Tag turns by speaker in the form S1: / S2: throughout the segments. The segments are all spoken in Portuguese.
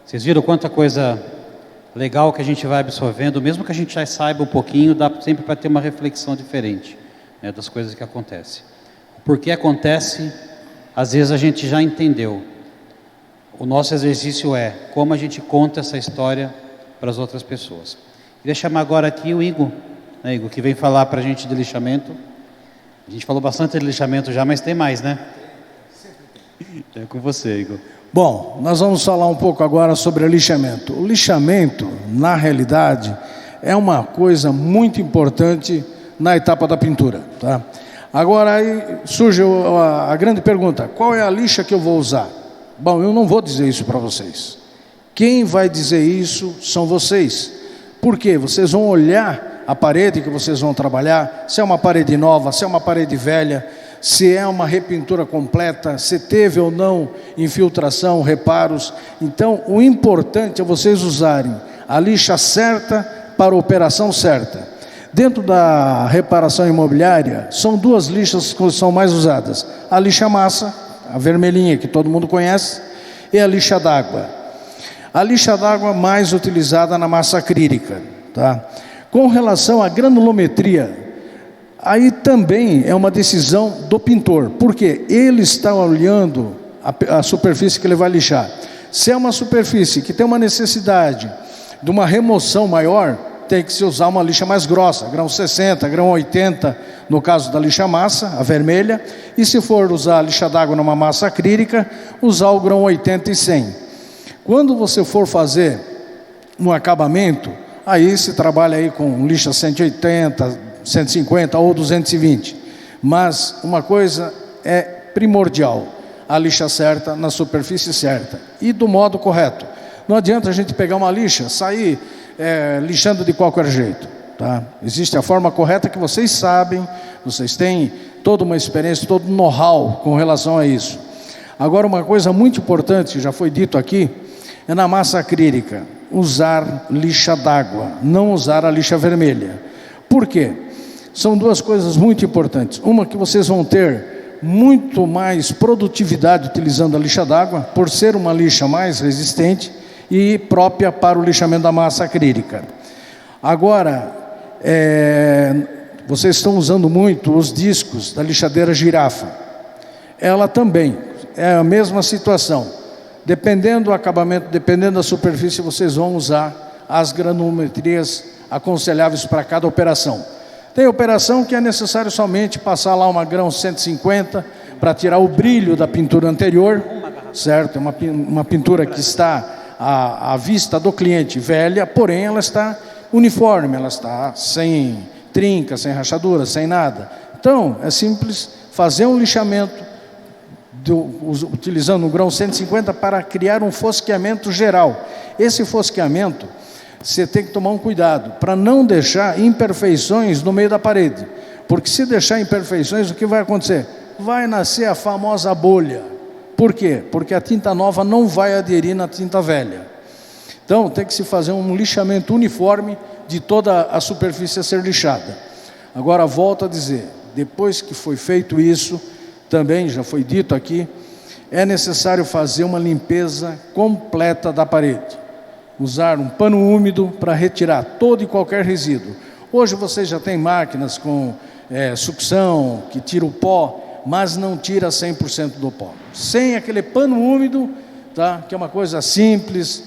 S1: Vocês viram quanta coisa legal que a gente vai absorvendo, mesmo que a gente já saiba um pouquinho, dá sempre para ter uma reflexão diferente, né, das coisas que acontecem. Por que acontece, às vezes a gente já entendeu. O nosso exercício é como a gente conta essa história para as outras pessoas. Queria chamar agora aqui o Igor, né, Igor, que vem falar para a gente de lixamento. A gente falou bastante de lixamento já, mas tem mais, né? É com você, Igor.
S2: Bom, nós vamos falar um pouco agora sobre o lixamento. O lixamento, na realidade, é uma coisa muito importante na etapa da pintura, tá? Agora aí surge a grande pergunta: qual é a lixa que eu vou usar? Bom, eu não vou dizer isso para vocês. Quem vai dizer isso são vocês. Por quê? Vocês vão olhar a parede que vocês vão trabalhar, se é uma parede nova, se é uma parede velha, se é uma repintura completa, se teve ou não infiltração, reparos. Então, o importante é vocês usarem a lixa certa para a operação certa. Dentro da reparação imobiliária, são duas lixas que são mais usadas: a lixa massa, a vermelhinha que todo mundo conhece, e a lixa d'água. A lixa d'água mais utilizada na massa acrílica, tá? Com relação à granulometria, aí também é uma decisão do pintor, porque ele está olhando a superfície que ele vai lixar. Se é uma superfície que tem uma necessidade de uma remoção maior, tem que se usar uma lixa mais grossa, grão 60, grão 80, no caso da lixa massa, a vermelha. E se for usar a lixa d'água numa massa acrílica, usar o grão 80 e 100. Quando você for fazer um acabamento, aí se trabalha aí com lixa 180, 150 ou 220. Mas uma coisa é primordial: a lixa certa na superfície certa e do modo correto. Não adianta a gente pegar uma lixa, sair lixando de qualquer jeito, tá? Existe a forma correta que vocês sabem, vocês têm toda uma experiência, todo um know-how com relação a isso. Agora, uma coisa muito importante, já foi dito aqui, é na massa acrílica, usar lixa d'água, não usar a lixa vermelha. Por quê? São duas coisas muito importantes. Uma, que vocês vão ter muito mais produtividade utilizando a lixa d'água, por ser uma lixa mais resistente e própria para o lixamento da massa acrílica. Agora, vocês estão usando muito os discos da lixadeira girafa. Ela também é a mesma situação. Dependendo do acabamento, dependendo da superfície, vocês vão usar as granulometrias aconselháveis para cada operação. Tem operação que é necessário somente passar lá uma grão 150 para tirar o brilho da pintura anterior, certo? É uma pintura que está à vista do cliente velha, porém ela está uniforme, ela está sem trinca, sem rachadura, sem nada. Então, é simples fazer um lixamento utilizando o grão 150 para criar um fosqueamento geral. Esse fosqueamento, você tem que tomar um cuidado para não deixar imperfeições no meio da parede, porque se deixar imperfeições, o que vai acontecer? Vai nascer a famosa bolha. Por quê? Porque a tinta nova não vai aderir na tinta velha. Então tem que se fazer um lixamento uniforme de toda a superfície a ser lixada. Agora volto a dizer, depois que foi feito isso, também já foi dito aqui, é necessário fazer uma limpeza completa da parede. Usar um pano úmido para retirar todo e qualquer resíduo. Hoje vocês já têm máquinas com sucção, que tira o pó, mas não tira 100% do pó. Sem aquele pano úmido, tá? Que é uma coisa simples,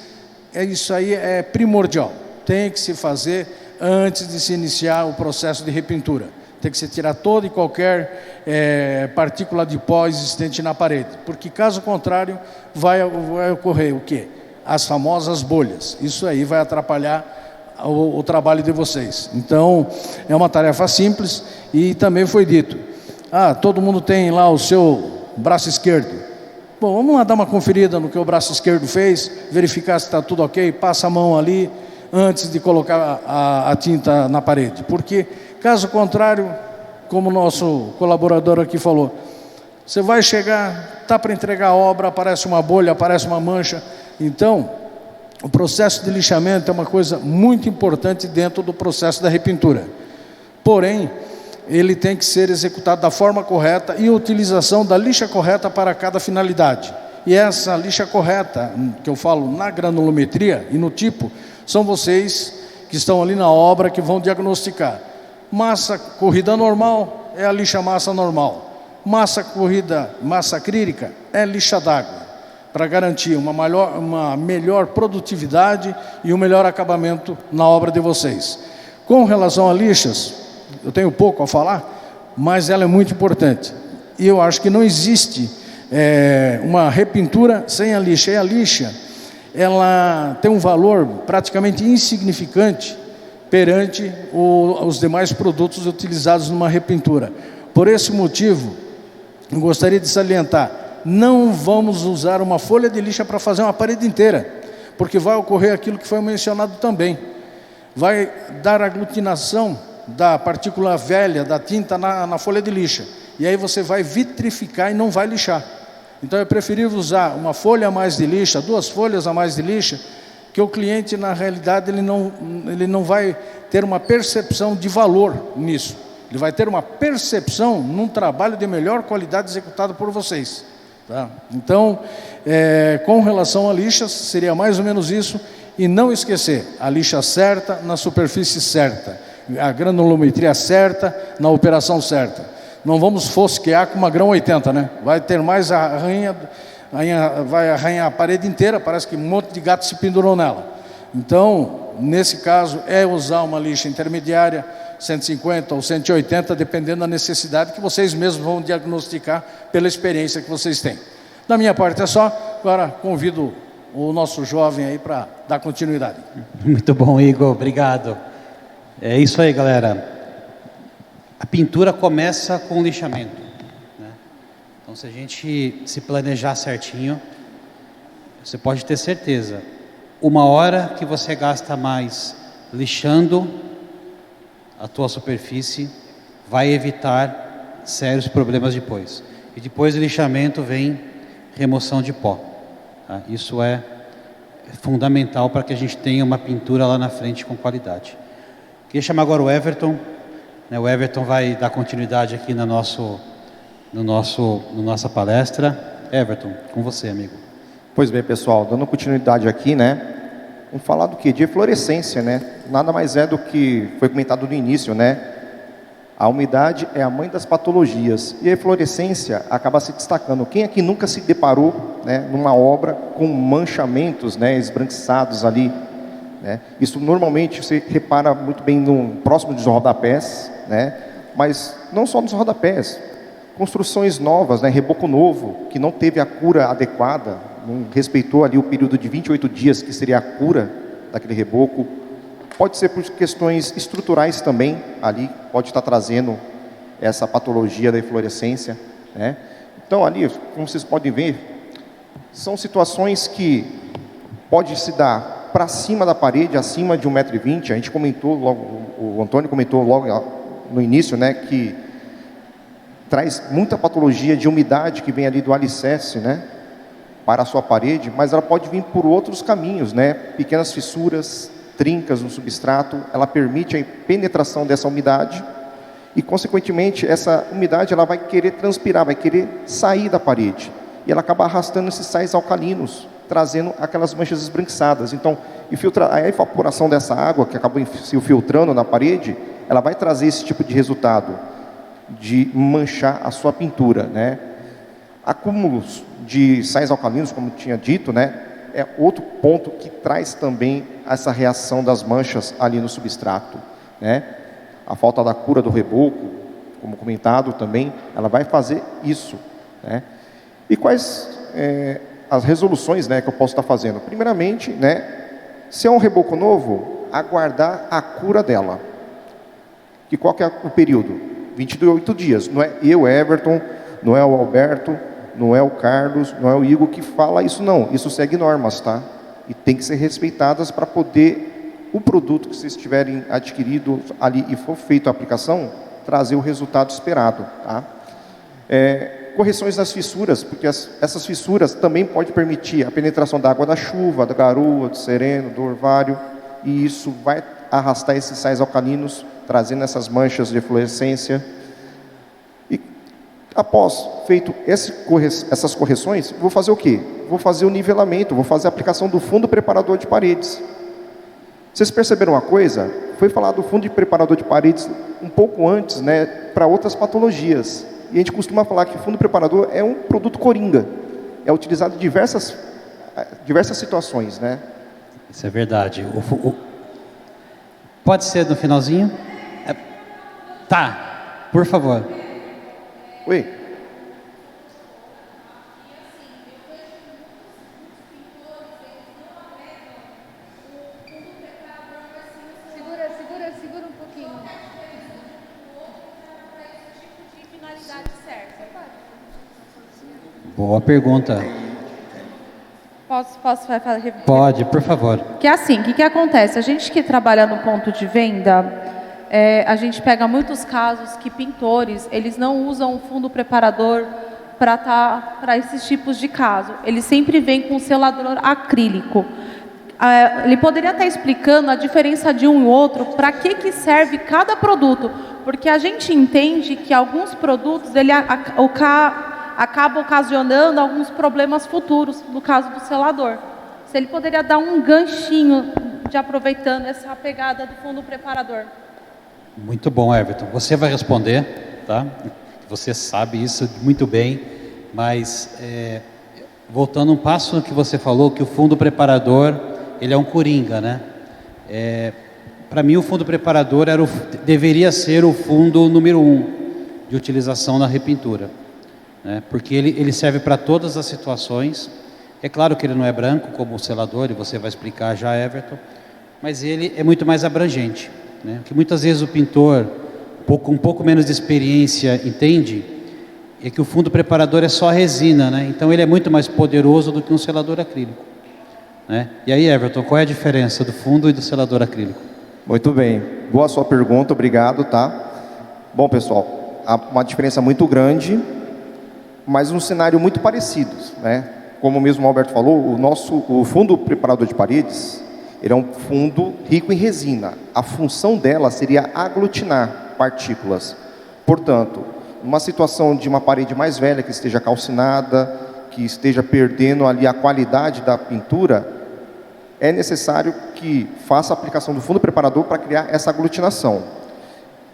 S2: isso aí é primordial. Tem que se fazer antes de se iniciar o processo de repintura. Tem que se tirar toda e qualquer partícula de pó existente na parede, porque caso contrário vai ocorrer o quê? As famosas bolhas. Isso aí vai atrapalhar o trabalho de vocês. Então é uma tarefa simples. E também foi dito, todo mundo tem lá o seu braço esquerdo. Bom, vamos lá dar uma conferida no que o braço esquerdo fez, verificar se está tudo ok, passa a mão ali antes de colocar a tinta na parede, porque caso contrário, como o nosso colaborador aqui falou, você vai chegar, está para entregar a obra, aparece uma bolha, aparece uma mancha. Então, o processo de lixamento é uma coisa muito importante dentro do processo da repintura. Porém, ele tem que ser executado da forma correta e a utilização da lixa correta para cada finalidade. E essa lixa correta, que eu falo na granulometria e no tipo, são vocês que estão ali na obra que vão diagnosticar. Massa corrida normal é a lixa massa normal. Massa corrida, massa acrílica é lixa d'água, para garantir uma melhor produtividade e um melhor acabamento na obra de vocês. Com relação a lixas, eu tenho pouco a falar, mas ela é muito importante. E eu acho que não existe uma repintura sem a lixa. E a lixa, ela tem um valor praticamente insignificante perante os demais produtos utilizados numa repintura. Por esse motivo, eu gostaria de salientar, não vamos usar uma folha de lixa para fazer uma parede inteira, porque vai ocorrer aquilo que foi mencionado também. Vai dar aglutinação da partícula velha, da tinta na folha de lixa. E aí você vai vitrificar e não vai lixar. Então é preferível usar uma folha a mais de lixa, 2 folhas a mais de lixa, que o cliente, na realidade, ele não vai ter uma percepção de valor nisso. Ele vai ter uma percepção num trabalho de melhor qualidade executado por vocês. Tá? Então, com relação a lixas, seria mais ou menos isso. E não esquecer, a lixa certa, na superfície certa. A granulometria certa, na operação certa. Não vamos fosquear com uma grão 80, né? Vai ter mais vai arranhar a parede inteira, parece que um monte de gato se pendurou nela. Então, nesse caso, é usar uma lixa intermediária, 150 ou 180, dependendo da necessidade que vocês mesmos vão diagnosticar pela experiência que vocês têm. Da minha parte é só, agora convido o nosso jovem aí para dar continuidade.
S1: Muito bom, Igor, obrigado. É isso aí, galera. A pintura começa com o lixamento, né? Então, se a gente se planejar certinho, você pode ter certeza, 1 hora que você gasta mais lixando a tua superfície vai evitar sérios problemas depois. E depois do lixamento vem remoção de pó. Tá? Isso é fundamental para que a gente tenha uma pintura lá na frente com qualidade. Queria chamar agora o Everton. O Everton vai dar continuidade aqui na nossa palestra. Everton, com você, amigo.
S3: Pois bem, pessoal, dando continuidade aqui, né? Vamos falar do que? De eflorescência, né? Nada mais é do que foi comentado no início, né? A umidade é a mãe das patologias e a eflorescência acaba se destacando. Quem aqui nunca se deparou, né, numa obra com manchamentos, né, esbranquiçados ali, né? Isso normalmente você repara muito bem próximo dos rodapés, né? Mas não só nos rodapés, construções novas, né, reboco novo, que não teve a cura adequada, não respeitou ali o período de 28 dias, que seria a cura daquele reboco. Pode ser por questões estruturais também, ali pode estar trazendo essa patologia da eflorescência, né? Então ali, como vocês podem ver, são situações que pode se dar para cima da parede, acima de 1,20 m. A gente comentou logo, o Antônio comentou logo no início, né, que traz muita patologia de umidade que vem ali do alicerce, né, para a sua parede, mas ela pode vir por outros caminhos, né, pequenas fissuras, trincas no substrato. Ela permite a penetração dessa umidade e, consequentemente, essa umidade ela vai querer transpirar, vai querer sair da parede e ela acaba arrastando esses sais alcalinos, trazendo aquelas manchas esbranquiçadas. Então, a evaporação dessa água que acabou se filtrando na parede, ela vai trazer esse tipo de resultado, de manchar a sua pintura, né? Acúmulos de sais alcalinos, como tinha dito, né, é outro ponto que traz também essa reação das manchas ali no substrato, né? A falta da cura do reboco, como comentado também, ela vai fazer isso, né? E quais as resoluções, né, que eu posso estar fazendo? Primeiramente, né, se é um reboco novo, aguardar a cura dela. E qual que é o período? 28 dias. Não é eu, Everton, não é o Alberto, não é o Carlos, não é o Igor que fala isso, não. Isso segue normas, tá? E tem que ser respeitadas para poder o produto que vocês tiverem adquirido ali e for feito a aplicação, trazer o resultado esperado, tá? Correções das fissuras, porque essas fissuras também podem permitir a penetração da água da chuva, da garoa, do sereno, do orvalho, e isso vai arrastar esses sais alcalinos, trazendo essas manchas de eflorescência. E Após feito essas correções, vou fazer o quê? Vou fazer o nivelamento, vou fazer a aplicação do fundo preparador de paredes. Vocês perceberam uma coisa? Foi falado do fundo de preparador de paredes um pouco antes, né, para outras patologias. E a gente costuma falar que o fundo preparador é um produto coringa. É utilizado em diversas situações, né?
S1: Isso é verdade. Pode ser no finalzinho? Tá, por favor.
S3: Oi.
S4: Segura um pouquinho. Finalidade certa.
S1: Boa pergunta.
S4: Posso repetir?
S1: Pode, por favor.
S4: Que é assim, o que acontece? A gente que trabalha no ponto de venda, a gente pega muitos casos que pintores, eles não usam o fundo preparador para esses tipos de caso. Eles sempre vêm com selador acrílico. Ele poderia estar explicando a diferença de um e outro, para que serve cada produto, porque a gente entende que alguns produtos acabam ocasionando alguns problemas futuros, no caso do selador. Se ele poderia dar um ganchinho de aproveitando essa pegada do fundo preparador.
S1: Muito bom, Everton. Você vai responder, tá? Você sabe isso muito bem, mas voltando um passo no que você falou, que o fundo preparador, ele é um coringa, né? Para mim, o fundo preparador deveria ser o fundo número 1 de utilização na repintura, né? Porque ele serve para todas as situações. É claro que ele não é branco, como o selador, e você vai explicar já, Everton, mas ele é muito mais abrangente, né? Que muitas vezes o pintor, com um pouco menos de experiência, entende, é que o fundo preparador é só resina, né? Então ele é muito mais poderoso do que um selador acrílico, né? E aí, Everton, qual é a diferença do fundo e do selador acrílico?
S3: Muito bem. Boa sua pergunta, obrigado, tá? Bom, pessoal, há uma diferença muito grande, mas um cenário muito parecido, né? Como mesmo o Alberto falou, o fundo preparador de paredes, ele é um fundo rico em resina. A função dela seria aglutinar partículas. Portanto, numa situação de uma parede mais velha, que esteja calcinada, que esteja perdendo ali a qualidade da pintura, é necessário que faça a aplicação do fundo preparador para criar essa aglutinação.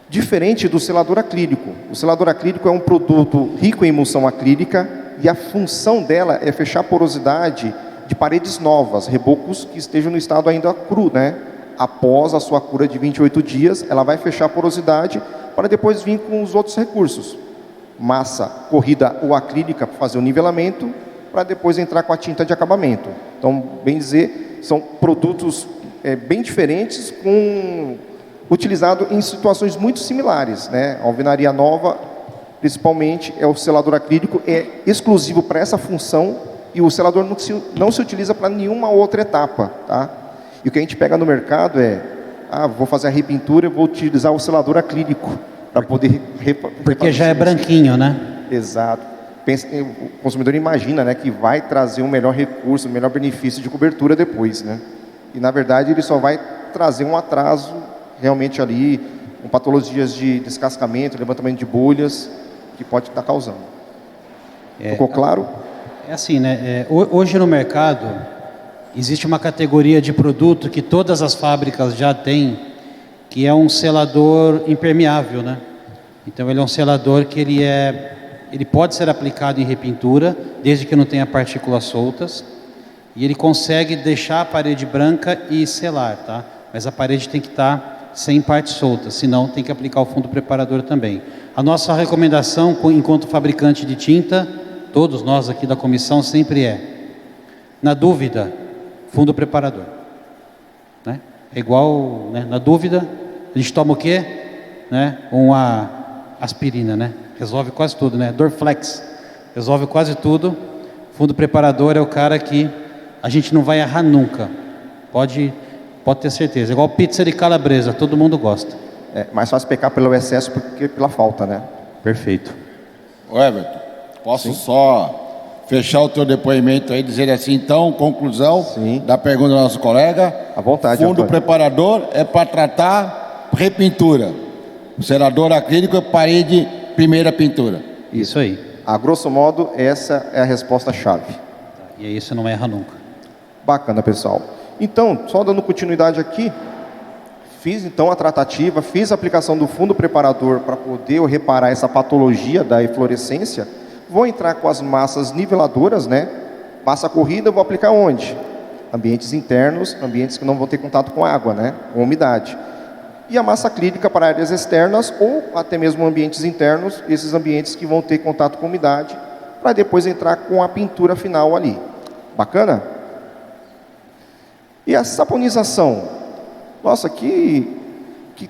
S3: Diferente do selador acrílico. O selador acrílico é um produto rico em emulsão acrílica e a função dela é fechar a porosidade de paredes novas, rebocos que estejam no estado ainda cru, né? Após a sua cura de 28 dias, ela vai fechar a porosidade para depois vir com os outros recursos. Massa corrida ou acrílica para fazer o nivelamento, para depois entrar com a tinta de acabamento. Então, bem dizer, são produtos bem diferentes, utilizado em situações muito similares, né? A alvenaria nova, principalmente, é o selador acrílico, é exclusivo para essa função e o selador não se utiliza para nenhuma outra etapa, tá? E o que a gente pega no mercado vou fazer a repintura, eu vou utilizar o selador acrílico para poder
S1: porque já é branquinho, né?
S3: Exato. O consumidor imagina, né, que vai trazer um melhor recurso, um melhor benefício de cobertura depois, né? E na verdade ele só vai trazer um atraso realmente ali, com patologias de descascamento, levantamento de bolhas, que pode estar causando. Ficou claro?
S1: É assim, né? Hoje no mercado existe uma categoria de produto que todas as fábricas já têm, que é um selador impermeável, né? Então ele é um selador que ele pode ser aplicado em repintura, desde que não tenha partículas soltas, e ele consegue deixar a parede branca e selar, tá? Mas a parede tem que estar sem partes soltas, senão tem que aplicar o fundo preparador também. A nossa recomendação, enquanto fabricante de tinta, todos nós aqui da comissão, sempre na dúvida, fundo preparador, né? É igual, né? Na dúvida, a gente toma o quê? Né? Uma aspirina, né? Resolve quase tudo, né? Dorflex, resolve quase tudo. Fundo preparador é o cara que a gente não vai errar nunca. Pode ter certeza. Igual pizza de calabresa, todo mundo gosta.
S3: É mais fácil pecar pelo excesso que pela falta, né?
S1: Perfeito.
S5: Ô Everton, posso só fechar o teu depoimento aí, dizer assim, então, conclusão da pergunta do nosso colega.
S3: À vontade,
S5: fundo
S3: Antônio.
S5: preparador é para tratar repintura. O selador acrílico é parede, primeira pintura.
S1: Isso aí.
S3: A grosso modo, essa é a resposta-chave.
S1: E aí você não erra nunca.
S3: Bacana, pessoal. Então, só dando continuidade aqui, fiz então a tratativa, fiz a aplicação do fundo preparador para poder reparar essa patologia da eflorescência. Vou entrar com as massas niveladoras, né? Massa corrida, vou aplicar onde? Ambientes internos, ambientes que não vão ter contato com água, né? Com umidade. E a massa acrílica para áreas externas ou até mesmo ambientes internos, esses ambientes que vão ter contato com umidade, para depois entrar com a pintura final ali. Bacana? E a saponização? Nossa, que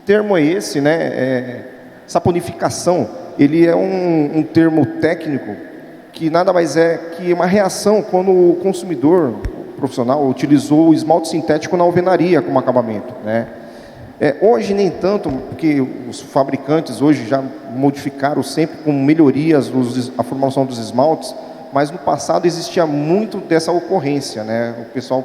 S3: termo é esse, né? Saponificação, ele é um termo técnico que nada mais é que uma reação quando o consumidor profissional utilizou o esmalte sintético na alvenaria como acabamento, né? Hoje nem tanto, porque os fabricantes hoje já modificaram sempre com melhorias a formação dos esmaltes, mas no passado existia muito dessa ocorrência, né? O pessoal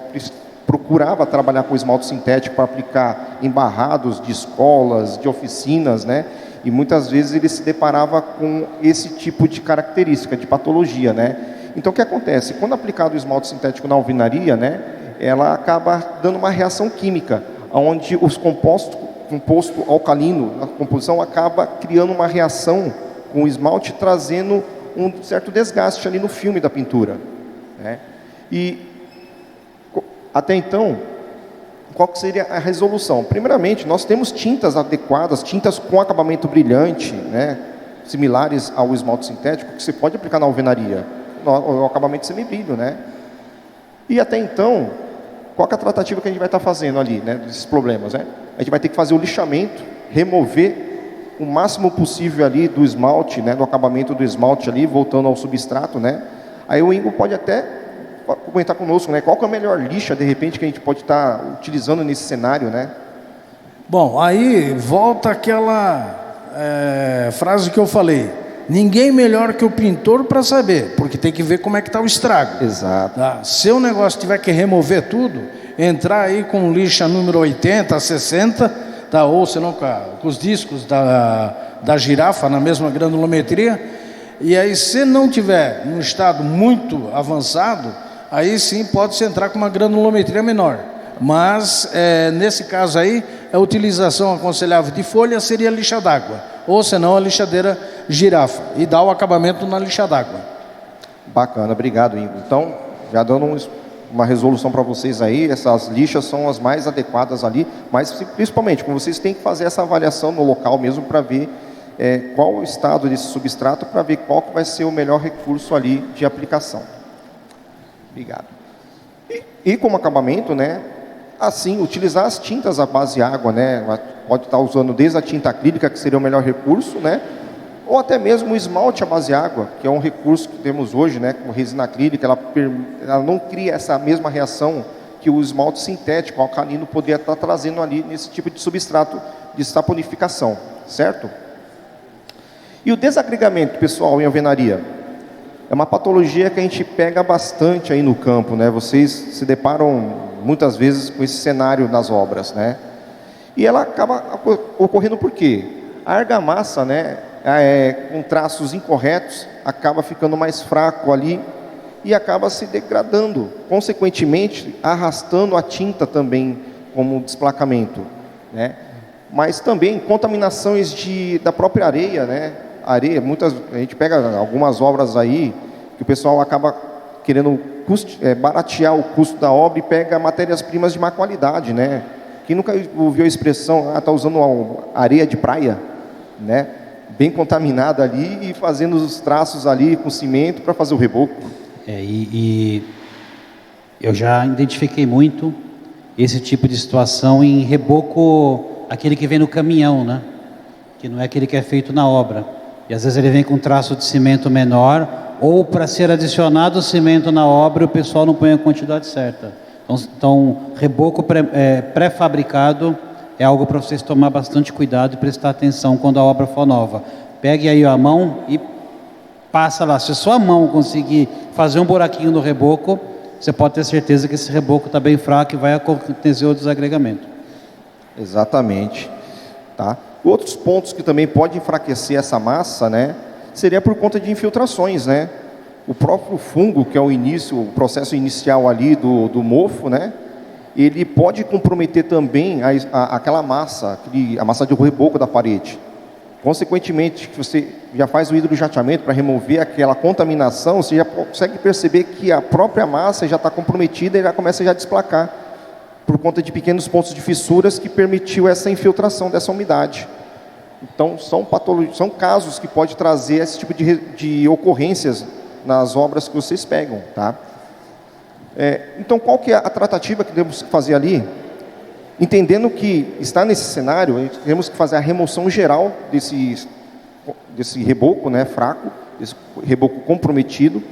S3: procurava trabalhar com esmalte sintético para aplicar em barrados de escolas, de oficinas, né? E muitas vezes ele se deparava com esse tipo de característica, de patologia, né? Então o que acontece? Quando aplicado o esmalte sintético na alvenaria, né, ela acaba dando uma reação química, onde os composto alcalino, a composição acaba criando uma reação com o esmalte, trazendo um certo desgaste ali no filme da pintura, né? E até então, qual que seria a resolução? Primeiramente, nós temos tintas adequadas, tintas com acabamento brilhante, né, similares ao esmalte sintético, que você pode aplicar na alvenaria, o acabamento semibrilho, né? E até então, qual que é a tratativa que a gente vai estar fazendo ali, né, desses problemas, né? A gente vai ter que fazer o lixamento, remover o máximo possível ali do esmalte, né, do acabamento do esmalte ali, voltando ao substrato, né? Aí o Ingo pode até comentar conosco, né, qual que é a melhor lixa, de repente, que a gente pode estar utilizando nesse cenário, né?
S2: Bom, aí volta aquela frase que eu falei. Ninguém melhor que o pintor para saber, porque tem que ver como é que está o estrago.
S3: Exato.
S2: Tá? Se o negócio tiver que remover tudo, entrar aí com lixa número 80, 60, tá? Ou senão com os discos da girafa na mesma granulometria, e aí se não tiver num estado muito avançado, aí sim pode-se entrar com uma granulometria menor. Mas nesse caso aí, a utilização aconselhável de folha seria a lixa d'água, ou senão a lixadeira girafa, e dá o acabamento na lixa d'água.
S3: Bacana, obrigado, Ingo. Então, já dando uma resolução para vocês aí, essas lixas são as mais adequadas ali, mas principalmente, como vocês têm que fazer essa avaliação no local mesmo para ver qual o estado desse substrato, para ver qual que vai ser o melhor recurso ali de aplicação. Obrigado. E como acabamento, né, assim, utilizar as tintas à base de água, né, pode estar usando desde a tinta acrílica, que seria o melhor recurso, né, ou até mesmo o esmalte à base de água, que é um recurso que temos hoje, né, com resina acrílica, ela não cria essa mesma reação que o esmalte sintético, alcalino, poderia estar trazendo ali nesse tipo de substrato de saponificação, certo? E o desagregamento, pessoal, em alvenaria, é uma patologia que a gente pega bastante aí no campo, né? Vocês se deparam muitas vezes com esse cenário nas obras, né? E ela acaba ocorrendo por quê? A argamassa, né, com traços incorretos, acaba ficando mais fraco ali e acaba se degradando, consequentemente arrastando a tinta também como desplacamento, né? Mas também contaminações da própria areia, né? Areia, a gente pega algumas obras aí que o pessoal acaba querendo baratear o custo da obra e pega matérias-primas de má qualidade, né? Quem nunca ouviu a expressão, está usando areia de praia, né? Bem contaminada ali e fazendo os traços ali com cimento para fazer o reboco.
S1: E eu já identifiquei muito esse tipo de situação em reboco, aquele que vem no caminhão, né? Que não é aquele que é feito na obra. E às vezes ele vem com traço de cimento menor, ou para ser adicionado cimento na obra, o pessoal não põe a quantidade certa. Então reboco pré-fabricado é algo para vocês tomar bastante cuidado e prestar atenção quando a obra for nova. Pegue aí a mão e passa lá. Se a sua mão conseguir fazer um buraquinho no reboco, você pode ter certeza que esse reboco está bem fraco e vai acontecer o desagregamento.
S3: Exatamente. Tá? Outros pontos que também podem enfraquecer essa massa, né, seria por conta de infiltrações, né? O próprio fungo, que é o processo inicial ali do mofo, né? Ele pode comprometer também aquela massa, a massa de reboco da parede. Consequentemente, que você já faz o hidrojateamento para remover aquela contaminação, você já consegue perceber que a própria massa já está comprometida e já começa a desplacar, por conta de pequenos pontos de fissuras que permitiu essa infiltração dessa umidade. Então, são casos que pode trazer esse tipo de ocorrências nas obras que vocês pegam, tá? Então, qual que é a tratativa que temos que fazer ali? Entendendo que está nesse cenário, temos que fazer a remoção geral desse reboco, né, fraco, desse reboco comprometido,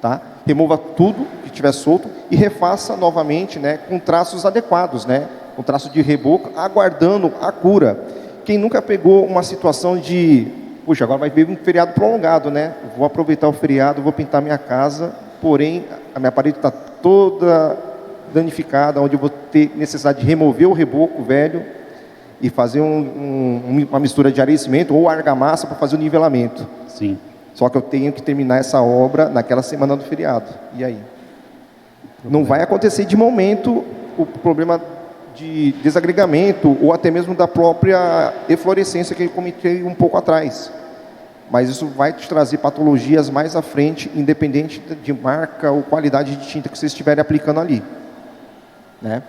S3: tá? Remova tudo que estiver solto e refaça novamente, né, com traços adequados, né, com traço de reboco, aguardando a cura. Quem nunca pegou uma situação de, puxa, agora vai vir um feriado prolongado, né? Vou aproveitar o feriado, vou pintar minha casa, porém a minha parede está toda danificada, onde eu vou ter necessidade de remover o reboco velho e fazer uma mistura de areia e cimento ou argamassa para fazer o nivelamento.
S1: Sim.
S3: Só que eu tenho que terminar essa obra naquela semana do feriado. E aí? Não vai acontecer de momento o problema de desagregamento ou até mesmo da própria eflorescência que eu comentei um pouco atrás. Mas isso vai te trazer patologias mais à frente, independente de marca ou qualidade de tinta que vocês estiverem aplicando ali, né?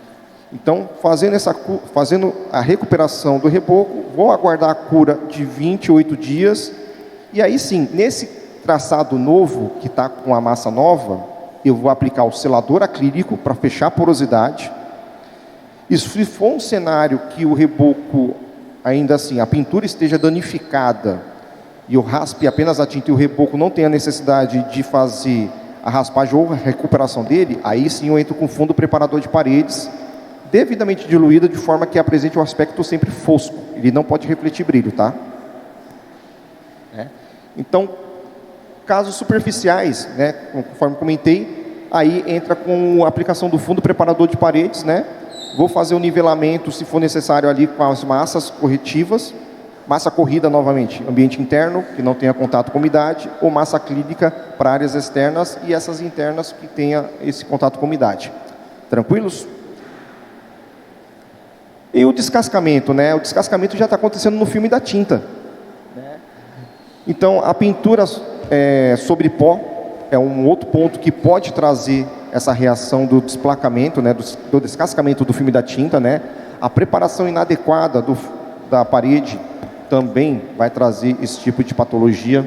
S3: Então, fazendo a recuperação do reboco, vou aguardar a cura de 28 dias, e aí sim, nesse traçado novo, que está com a massa nova, eu vou aplicar o selador acrílico para fechar a porosidade. E se for um cenário que o reboco, ainda assim, a pintura esteja danificada, e eu raspe apenas a tinta e o reboco não tenha necessidade de fazer a raspagem ou a recuperação dele, aí sim eu entro com fundo preparador de paredes, devidamente diluída, de forma que apresente um aspecto sempre fosco. Ele não pode refletir brilho, tá? Então, casos superficiais, né, conforme comentei, aí entra com a aplicação do fundo preparador de paredes, né? Vou fazer o nivelamento, se for necessário, ali com as massas corretivas, massa corrida novamente, ambiente interno, que não tenha contato com umidade, ou massa acrílica para áreas externas e essas internas que tenha esse contato com umidade. Tranquilos? E o descascamento, né? O descascamento já está acontecendo no filme da tinta. Então, a pintura sobre pó é um outro ponto que pode trazer essa reação do desplacamento, né? Do descascamento do filme da tinta, né? A preparação inadequada da parede também vai trazer esse tipo de patologia,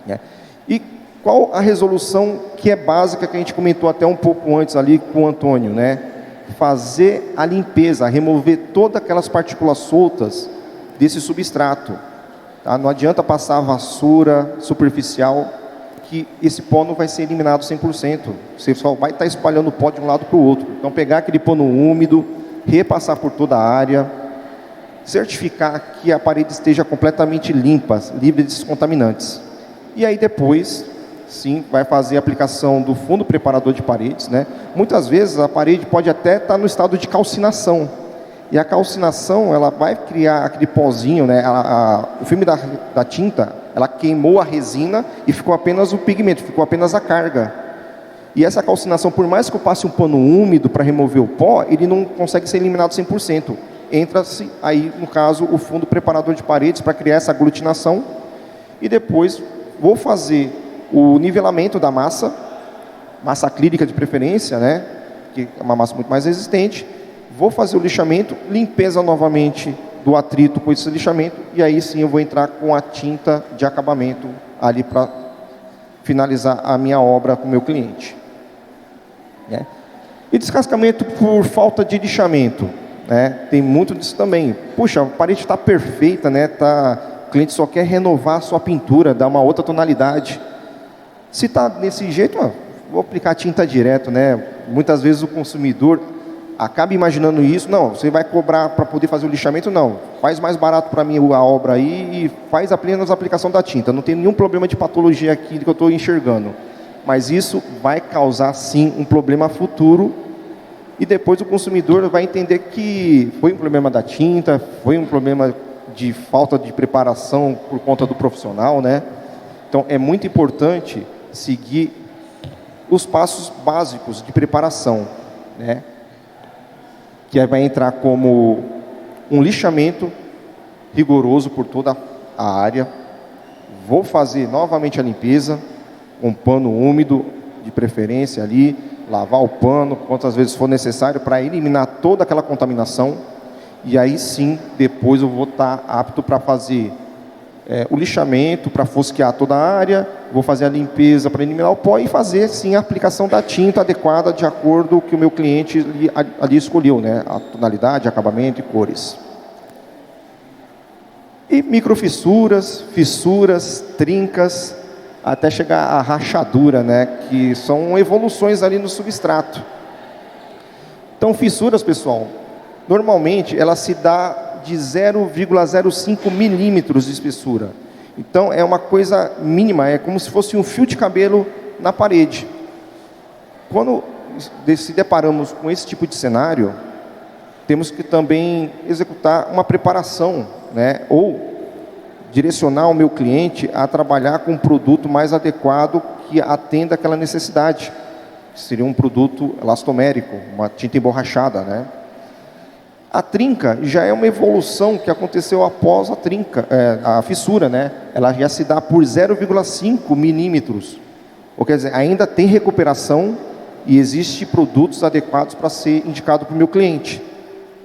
S3: né? E qual a resolução que é básica, que a gente comentou até um pouco antes ali com o Antônio, né? Fazer a limpeza, remover todas aquelas partículas soltas desse substrato, tá? Não adianta passar a vassoura superficial, que esse pó não vai ser eliminado 100%. Você só vai estar espalhando o pó de um lado para o outro. Então, pegar aquele pano úmido, repassar por toda a área, certificar que a parede esteja completamente limpa, livre desses contaminantes. E aí depois, sim, vai fazer a aplicação do fundo preparador de paredes, né? Muitas vezes a parede pode até estar no estado de calcinação. E a calcinação, ela vai criar aquele pozinho, né? O filme da tinta, ela queimou a resina e ficou apenas o pigmento, ficou apenas a carga. E essa calcinação, por mais que eu passe um pano úmido para remover o pó, ele não consegue ser eliminado 100%. Entra-se aí, no caso, o fundo preparador de paredes para criar essa aglutinação. E depois vou fazer o nivelamento da massa acrílica de preferência, né? Que é uma massa muito mais resistente. Vou fazer o lixamento, limpeza novamente do atrito com esse lixamento, e aí sim eu vou entrar com a tinta de acabamento ali para finalizar a minha obra com o meu cliente, né? E descascamento por falta de lixamento, né? Tem muito disso também. Puxa, a parede está perfeita, né? O cliente só quer renovar a sua pintura, dar uma outra tonalidade. Se está desse jeito, vou aplicar tinta direto, né? Muitas vezes o consumidor acaba imaginando isso. Não, você vai cobrar para poder fazer o lixamento? Não, faz mais barato para mim a obra aí e faz apenas a aplicação da tinta. Não tem nenhum problema de patologia aqui que eu estou enxergando. Mas isso vai causar sim um problema futuro, e depois o consumidor vai entender que foi um problema da tinta, foi um problema de falta de preparação por conta do profissional, né? Então, é muito importante seguir os passos básicos de preparação, né? Que vai entrar como um lixamento rigoroso por toda a área. Vou fazer novamente a limpeza, com pano úmido, de preferência ali, lavar o pano quantas vezes for necessário para eliminar toda aquela contaminação. E aí sim, depois eu vou estar apto para fazer o lixamento, para fosquear toda a área, vou fazer a limpeza para eliminar o pó e fazer sim a aplicação da tinta adequada de acordo com o que o meu cliente ali escolheu, né? A tonalidade, acabamento e cores. E microfissuras, fissuras, trincas, até chegar à rachadura, né? Que são evoluções ali no substrato. Então, fissuras, pessoal, normalmente ela se dá de 0,05 milímetros de espessura. Então, é uma coisa mínima, é como se fosse um fio de cabelo na parede. Quando se deparamos com esse tipo de cenário, temos que também executar uma preparação, né? Ou direcionar o meu cliente a trabalhar com um produto mais adequado que atenda aquela necessidade. Seria um produto elastomérico, uma tinta emborrachada, né? A trinca já é uma evolução que aconteceu após a trinca, a fissura, né? Ela já se dá por 0,5 milímetros. Ou quer dizer, ainda tem recuperação e existem produtos adequados para ser indicado para o meu cliente,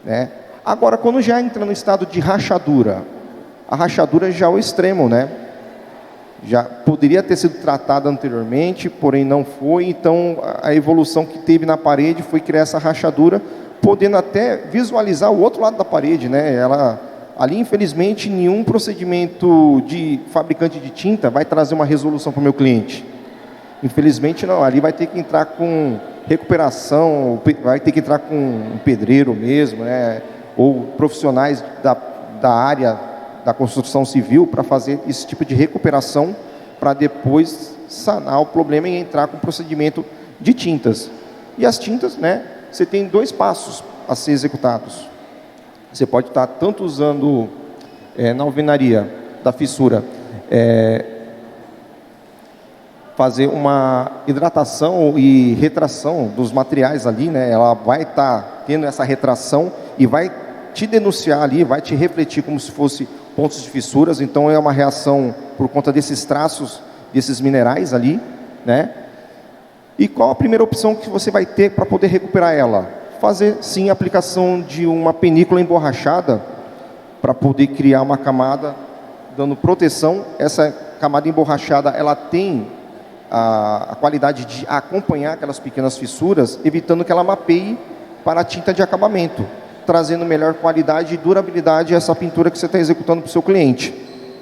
S3: né? Agora, quando já entra no estado de rachadura, a rachadura já é o extremo, né? Já poderia ter sido tratada anteriormente, porém não foi. Então, a evolução que teve na parede foi criar essa rachadura, podendo até visualizar o outro lado da parede, né? Ali, infelizmente, nenhum procedimento de fabricante de tinta vai trazer uma resolução para o meu cliente. Infelizmente, não. Ali vai ter que entrar com recuperação, vai ter que entrar com um pedreiro mesmo, né? Ou profissionais da área da construção civil para fazer esse tipo de recuperação para depois sanar o problema e entrar com o procedimento de tintas. E as tintas, né? Você tem 2 passos a ser executados. Você pode estar tanto usando na alvenaria da fissura, fazer uma hidratação e retração dos materiais ali, né? Ela vai estar tendo essa retração e vai te denunciar ali, vai te refletir como se fosse pontos de fissuras. Então é uma reação por conta desses traços, desses minerais ali, né? E qual a primeira opção que você vai ter para poder recuperar ela? Fazer, sim, a aplicação de uma penícula emborrachada para poder criar uma camada dando proteção. Essa camada emborrachada, ela tem a qualidade de acompanhar aquelas pequenas fissuras, evitando que ela mapeie para a tinta de acabamento, trazendo melhor qualidade e durabilidade a essa pintura que você está executando para o seu cliente,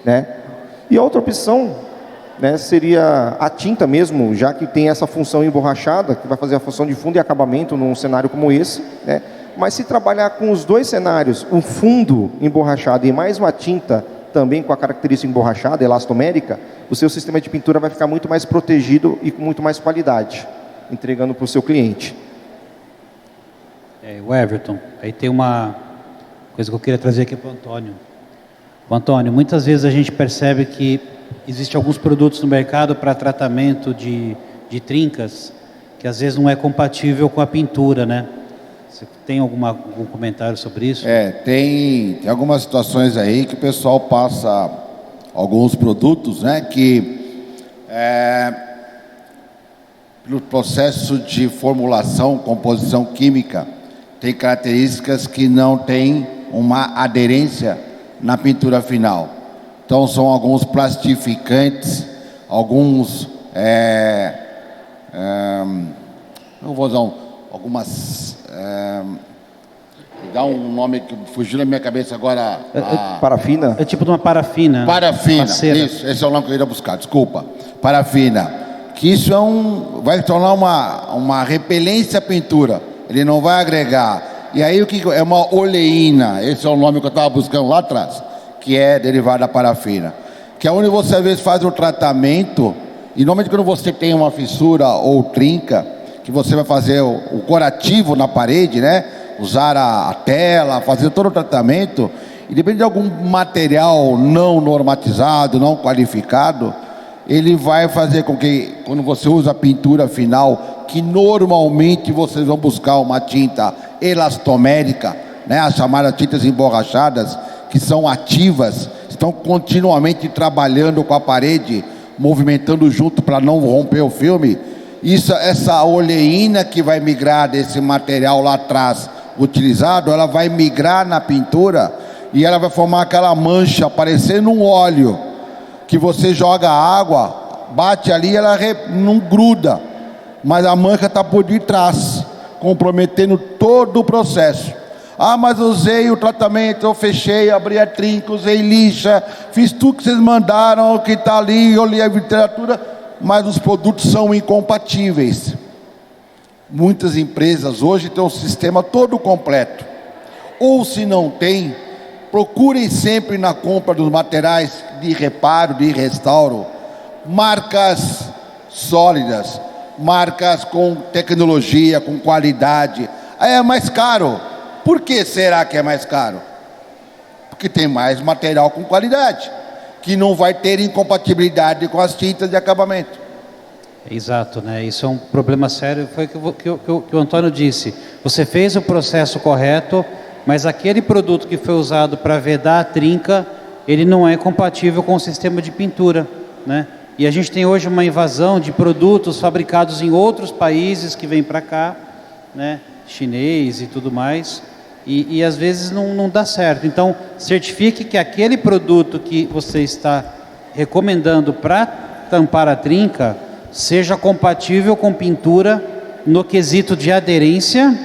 S3: né? E a outra opção, né, seria a tinta mesmo, já que tem essa função emborrachada, que vai fazer a função de fundo e acabamento num cenário como esse, né? Mas se trabalhar com os 2 cenários, um fundo emborrachado e mais uma tinta também com a característica emborrachada, elastomérica, o seu sistema de pintura vai ficar muito mais protegido e com muito mais qualidade, entregando para o seu cliente.
S1: O Everton, aí tem uma coisa que eu queria trazer aqui para o Antônio. Antônio, muitas vezes a gente percebe que existem alguns produtos no mercado para tratamento de trincas que às vezes não é compatível com a pintura, né? Você tem algum comentário sobre isso?
S5: Tem algumas situações aí que o pessoal passa alguns produtos, né? Que pelo processo de formulação, composição química, tem características que não têm uma aderência na pintura final. Então, são alguns plastificantes, alguns... eu vou usar algumas... dá um nome que fugiu da minha cabeça agora.
S3: Parafina?
S1: É tipo de uma parafina.
S5: Parafina,
S1: Parceira.
S5: isso, esse é o nome que eu ia buscar, desculpa. Parafina. Que isso vai tornar uma repelência à pintura. Ele não vai agregar. E aí o que é uma oleína? Esse é o nome que eu estava buscando lá atrás, que é derivado da parafina. Que é onde você às vezes faz um tratamento, e normalmente quando você tem uma fissura ou trinca, que você vai fazer o corativo na parede, né? Usar a tela, fazer todo o tratamento, e depende de algum material não normatizado, não qualificado, ele vai fazer com que, quando você usa a pintura final, que normalmente vocês vão buscar uma tinta elastomérica, né, as chamadas tintas emborrachadas, que são ativas, estão continuamente trabalhando com a parede, movimentando junto para não romper o filme. Essa oleína que vai migrar desse material lá atrás utilizado, ela vai migrar na pintura e ela vai formar aquela mancha parecendo um óleo, que você joga água, bate ali, ela não gruda, mas a mancha está por detrás, comprometendo todo o processo. Ah, mas usei o tratamento, eu fechei, abri a trinca, usei lixa, fiz tudo que vocês mandaram, que está ali, eu li a literatura, mas os produtos são incompatíveis. Muitas empresas hoje têm um sistema todo completo. Ou se não tem, procurem sempre na compra dos materiais de reparo, de restauro, marcas sólidas, marcas com tecnologia, com qualidade. Aí é mais caro. Por que será que é mais caro? Porque tem mais material com qualidade, que não vai ter incompatibilidade com as tintas de acabamento.
S1: Exato, né? Isso é um problema sério. Foi o que o Antônio disse. Você fez o processo correto, mas aquele produto que foi usado para vedar a trinca, ele não é compatível com o sistema de pintura, né? E a gente tem hoje uma invasão de produtos fabricados em outros países que vêm para cá, né? Chinês e tudo mais, e às vezes não dá certo. Então, certifique que aquele produto que você está recomendando para tampar a trinca seja compatível com pintura no quesito de aderência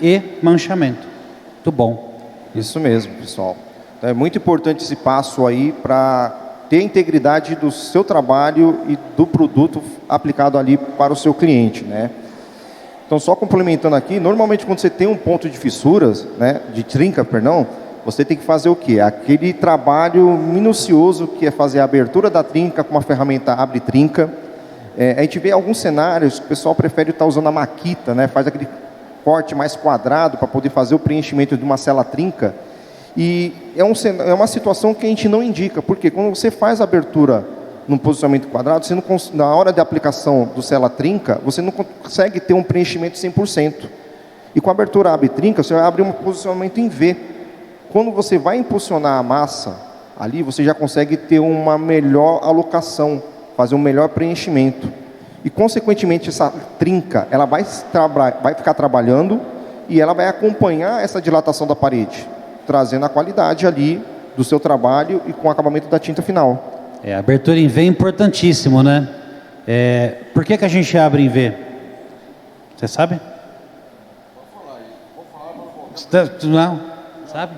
S1: e manchamento. Muito bom.
S3: Isso mesmo, pessoal. Então, é muito importante esse passo aí para ter a integridade do seu trabalho e do produto aplicado ali para o seu cliente, né? Então, só complementando aqui, normalmente quando você tem um ponto de fissuras, né, de trinca, perdão, você tem que fazer o quê? Aquele trabalho minucioso que é fazer a abertura da trinca com uma ferramenta abre-trinca. A gente vê alguns cenários que o pessoal prefere estar usando a maquita, né, faz aquele corte mais quadrado para poder fazer o preenchimento de uma cela trinca. E é uma situação que a gente não indica, porque quando você faz a abertura num posicionamento quadrado, você não, na hora de aplicação do cela trinca, você não consegue ter um preenchimento 100%. E com a abertura abre-trinca, você abre um posicionamento em V. Quando você vai impulsionar a massa, ali você já consegue ter uma melhor alocação, fazer um melhor preenchimento. E, consequentemente, essa trinca, ela vai ficar trabalhando e ela vai acompanhar essa dilatação da parede, trazendo a qualidade ali do seu trabalho e com o acabamento da tinta final.
S1: A abertura em V é importantíssimo, né? Por que a gente abre em V? Você sabe? Não, sabe?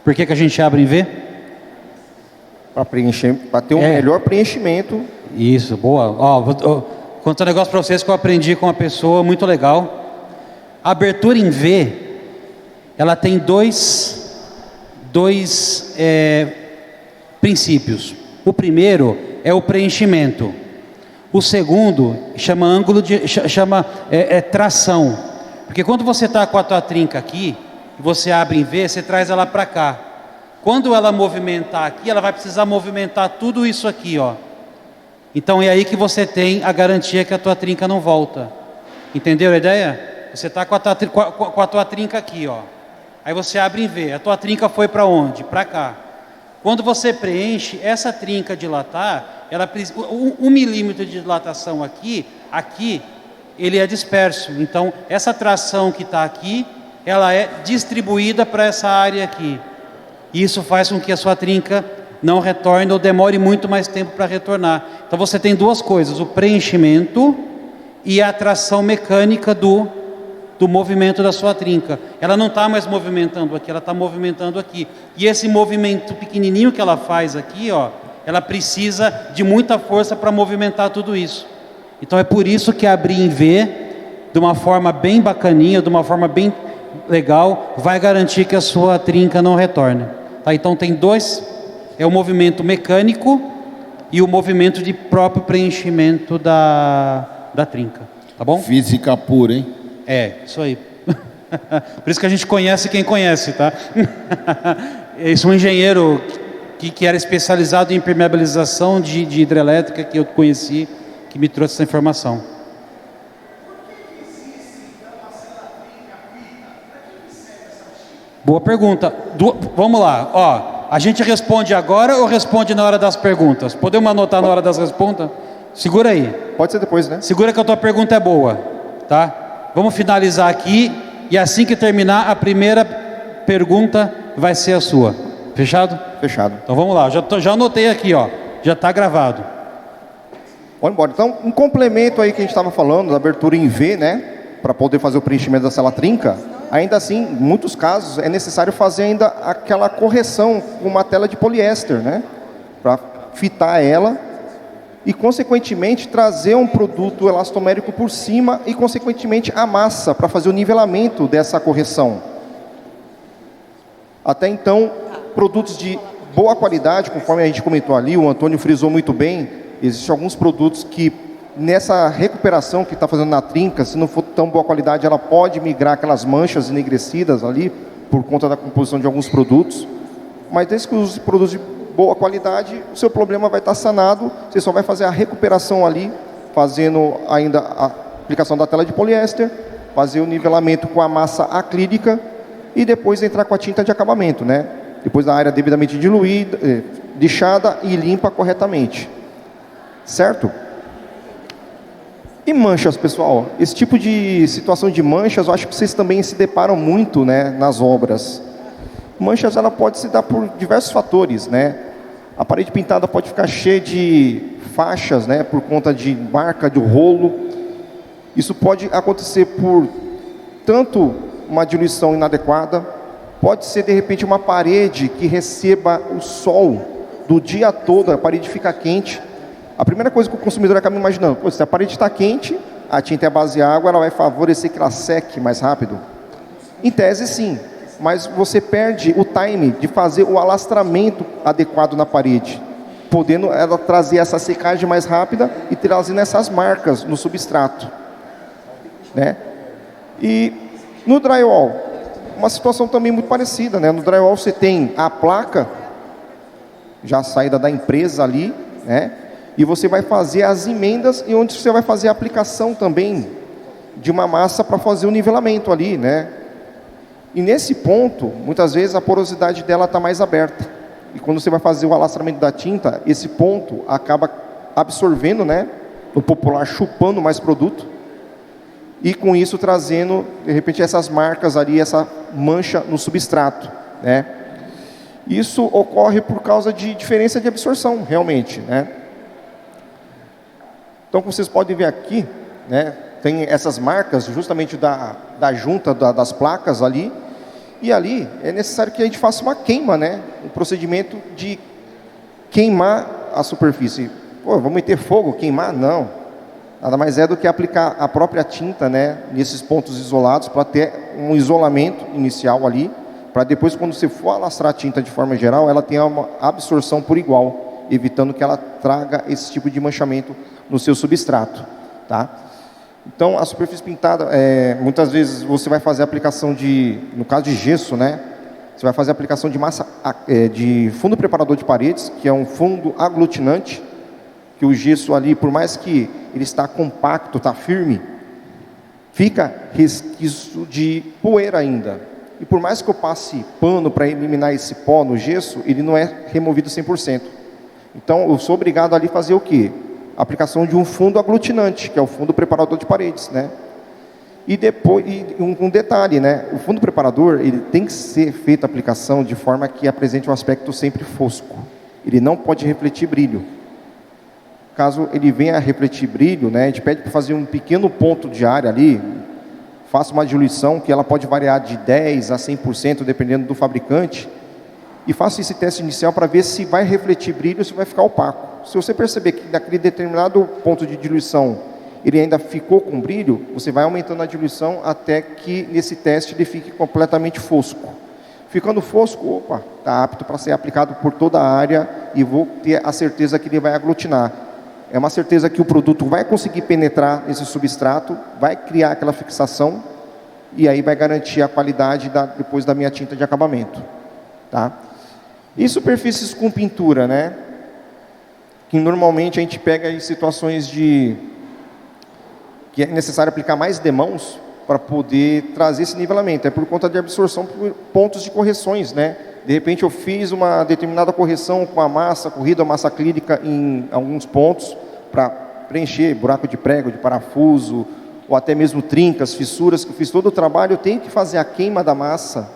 S1: Por que a gente abre em V?
S3: Para preencher, para ter um melhor preenchimento.
S1: Isso, boa. Vou contar um negócio para vocês que eu aprendi com uma pessoa muito legal. A abertura em V, ela tem dois princípios. O primeiro é o preenchimento. O segundo chama tração. Porque quando você está com a tua trinca aqui, você abre em V, você traz ela para cá. Quando ela movimentar aqui, ela vai precisar movimentar tudo isso aqui, ó. Então é aí que você tem a garantia que a tua trinca não volta. Entendeu a ideia? Você está com a tua trinca aqui, ó. Aí você abre em V. A tua trinca foi para onde? Para cá. Quando você preenche, essa trinca dilatar, ela um milímetro de dilatação aqui, ele é disperso. Então, essa tração que está aqui, ela é distribuída para essa área aqui. E isso faz com que a sua trinca não retorne ou demore muito mais tempo para retornar. Então, você tem duas coisas, o preenchimento e a tração mecânica do movimento da sua trinca. Ela não está mais movimentando aqui, ela está movimentando aqui. E esse movimento pequenininho que ela faz aqui, ó, ela precisa de muita força para movimentar tudo isso. Então é por isso que abrir em V, de uma forma bem bacaninha, de uma forma bem legal, vai garantir que a sua trinca não retorne. Tá? Então tem dois, é o movimento mecânico e o movimento de próprio preenchimento da trinca. Tá bom?
S5: Física pura, hein?
S1: Isso aí. Por isso que a gente conhece quem conhece, tá? Sou um engenheiro que era especializado em impermeabilização de hidrelétrica, que eu conheci, que me trouxe essa informação. Boa pergunta. Vamos lá, ó. A gente responde agora ou responde na hora das perguntas? Podemos anotar na hora das respostas? Segura aí.
S3: Pode ser depois, né?
S1: Segura que a tua pergunta é boa, tá? Vamos finalizar aqui e assim que terminar, a primeira pergunta vai ser a sua. Fechado?
S3: Fechado.
S1: Então vamos lá, já anotei aqui, ó. Já está gravado.
S3: Vamos embora. Então, um complemento aí que a gente estava falando, da abertura em V, né? Para poder fazer o preenchimento da célula trinca. Ainda assim, em muitos casos, é necessário fazer ainda aquela correção com uma tela de poliéster, né? Para fitar ela e, consequentemente, trazer um produto elastomérico por cima e, consequentemente, a massa para fazer o nivelamento dessa correção. Até então, produtos de boa qualidade, conforme a gente comentou ali, o Antônio frisou muito bem, existem alguns produtos que, nessa recuperação que está fazendo na trinca, se não for tão boa qualidade, ela pode migrar aquelas manchas enegrecidas ali, por conta da composição de alguns produtos. Mas desde que os produtos de boa qualidade, o seu problema vai estar sanado, você só vai fazer a recuperação ali, fazendo ainda a aplicação da tela de poliéster, fazer o nivelamento com a massa acrílica e depois entrar com a tinta de acabamento, né? Depois da área devidamente diluída, lixada e limpa corretamente. Certo? E manchas, pessoal? Esse tipo de situação de manchas, eu acho que vocês também se deparam muito, né, nas obras. Manchas, ela pode se dar por diversos fatores, né? A parede pintada pode ficar cheia de faixas, né, por conta de marca de rolo. Isso pode acontecer por tanto uma diluição inadequada, pode ser de repente uma parede que receba o sol do dia todo, a parede fica quente. A primeira coisa que o consumidor acaba imaginando, pô, se a parede está quente, a tinta é a base de água, ela vai favorecer que ela seque mais rápido. Em tese, sim, mas você perde o time de fazer o alastramento adequado na parede, podendo ela trazer essa secagem mais rápida e trazendo essas marcas no substrato, né? E no drywall, uma situação também muito parecida, né? No drywall você tem a placa, já saída da empresa ali, né? E você vai fazer as emendas e onde você vai fazer a aplicação também de uma massa para fazer o nivelamento ali, né? E nesse ponto, muitas vezes a porosidade dela está mais aberta. E quando você vai fazer o alastramento da tinta, esse ponto acaba absorvendo, né? No popular, chupando mais produto. E com isso trazendo, de repente, essas marcas ali, essa mancha no substrato, né? Isso ocorre por causa de diferença de absorção, realmente, né? Então, como vocês podem ver aqui, né, tem essas marcas justamente da junta das placas ali, e ali é necessário que a gente faça uma queima, né, um procedimento de queimar a superfície. Pô, vamos meter fogo, queimar? Não. Nada mais é do que aplicar a própria tinta, né, nesses pontos isolados, para ter um isolamento inicial ali, para depois, quando você for alastrar a tinta de forma geral, ela tenha uma absorção por igual, evitando que ela traga esse tipo de manchamento no seu substrato, tá? Então, a superfície pintada, muitas vezes você vai fazer a aplicação no caso de gesso, né? Você vai fazer a aplicação de massa, de fundo preparador de paredes, que é um fundo aglutinante, que o gesso ali, por mais que ele está compacto, está firme, fica resquício de poeira ainda. E por mais que eu passe pano para eliminar esse pó no gesso, ele não é removido 100%. Então, eu sou obrigado ali a fazer o quê? A aplicação de um fundo aglutinante, que é o fundo preparador de paredes, né? E depois, um detalhe, né? O fundo preparador, ele tem que ser feita a aplicação de forma que apresente um aspecto sempre fosco. Ele não pode refletir brilho. Caso ele venha a refletir brilho, né? A gente pede para fazer um pequeno ponto de área ali, faça uma diluição que ela pode variar de 10% a 100%, dependendo do fabricante, e faça esse teste inicial para ver se vai refletir brilho ou se vai ficar opaco. Se você perceber que naquele determinado ponto de diluição ele ainda ficou com brilho, você vai aumentando a diluição até que nesse teste ele fique completamente fosco. Ficando fosco, opa, está apto para ser aplicado por toda a área e vou ter a certeza que ele vai aglutinar. É uma certeza que o produto vai conseguir penetrar nesse substrato, vai criar aquela fixação e aí vai garantir a qualidade depois da minha tinta de acabamento, tá? E superfícies com pintura, né? Que normalmente a gente pega em situações de que é necessário aplicar mais demãos para poder trazer esse nivelamento. É por conta de absorção por pontos de correções, né? De repente eu fiz uma determinada correção com a massa corrida, a massa acrílica em alguns pontos para preencher buraco de prego, de parafuso, ou até mesmo trincas, fissuras, que eu fiz todo o trabalho, eu tenho que fazer a queima da massa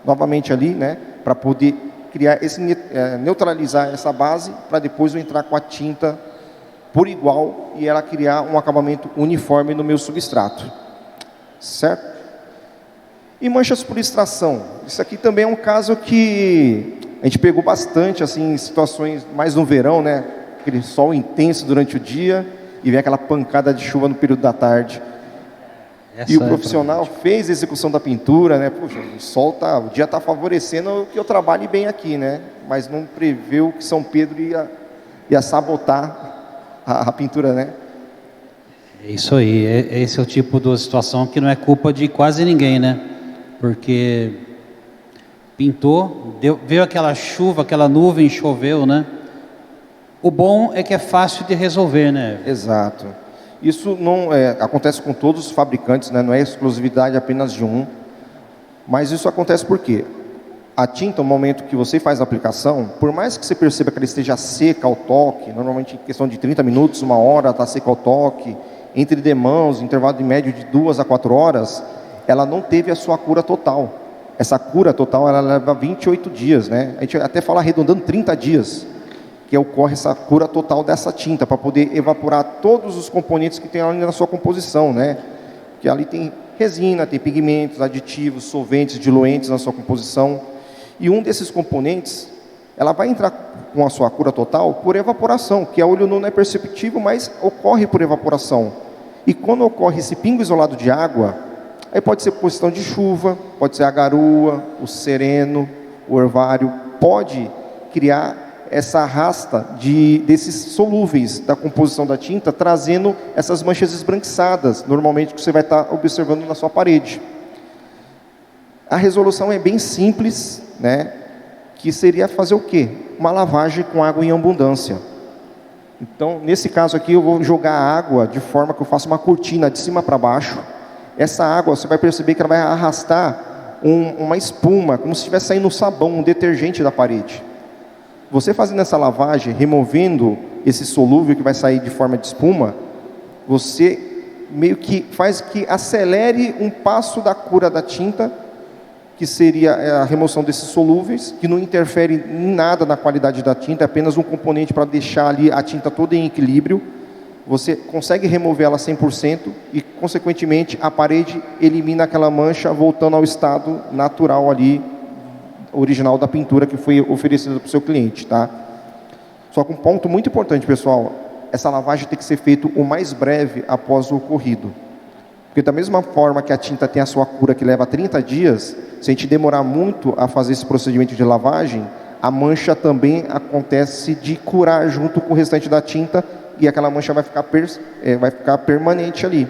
S3: novamente ali, né? Para poder criar neutralizar essa base, para depois eu entrar com a tinta por igual e ela criar um acabamento uniforme no meu substrato, certo? E manchas por extração, isso aqui também é um caso que a gente pegou bastante, assim, em situações mais no verão, né? Aquele sol intenso durante o dia e vem aquela pancada de chuva no período da tarde. E o profissional fez a execução da pintura, né? Puxa, o dia está favorecendo que eu trabalhe bem aqui, né? Mas não preveu que São Pedro ia sabotar a pintura, né?
S1: É isso aí, esse é o tipo de situação que não é culpa de quase ninguém, né? Porque pintou, veio aquela chuva, aquela nuvem, choveu, né? O bom é que é fácil de resolver, né?
S3: Exato. Isso não acontece com todos os fabricantes, né? Não é exclusividade apenas de um. Mas isso acontece por quê? A tinta, no momento que você faz a aplicação, por mais que você perceba que ela esteja seca ao toque, normalmente em questão de 30 minutos, 1 hora, está seca ao toque, entre demãos, intervalo de médio de 2 a 4 horas, ela não teve a sua cura total. Essa cura total, ela leva 28 dias, né? A gente até fala arredondando 30 dias, que ocorre essa cura total dessa tinta, para poder evaporar todos os componentes que tem ali na sua composição, né? Porque ali tem resina, tem pigmentos, aditivos, solventes, diluentes na sua composição. E um desses componentes, ela vai entrar com a sua cura total por evaporação, que a olho nu não é perceptível, mas ocorre por evaporação. E quando ocorre esse pingo isolado de água, aí pode ser por questão de chuva, pode ser a garoa, o o orvalho, pode criar essa rasta desses solúveis da composição da tinta, trazendo essas manchas esbranquiçadas, normalmente que você vai estar observando na sua parede. A resolução é bem simples, né? Que seria fazer o quê? Uma lavagem com água em abundância. Então, nesse caso aqui, eu vou jogar a água de forma que eu faça uma cortina de cima para baixo. Essa água, você vai perceber que ela vai arrastar uma espuma, como se estivesse saindo um sabão, um detergente da parede. Você fazendo essa lavagem, removendo esse solúvel que vai sair de forma de espuma, você meio que faz que acelere um passo da cura da tinta, que seria a remoção desses solúveis, que não interfere em nada na qualidade da tinta, é apenas um componente para deixar ali a tinta toda em equilíbrio. Você consegue remover ela 100% e, consequentemente, a parede elimina aquela mancha, voltando ao estado natural ali, original da pintura que foi oferecida para o seu cliente, tá? Só que um ponto muito importante, pessoal, essa lavagem tem que ser feita o mais breve após o ocorrido. Porque da mesma forma que a tinta tem a sua cura que leva 30 dias, se a gente demorar muito a fazer esse procedimento de lavagem, a mancha também acontece de curar junto com o restante da tinta e aquela mancha vai ficar permanente ali.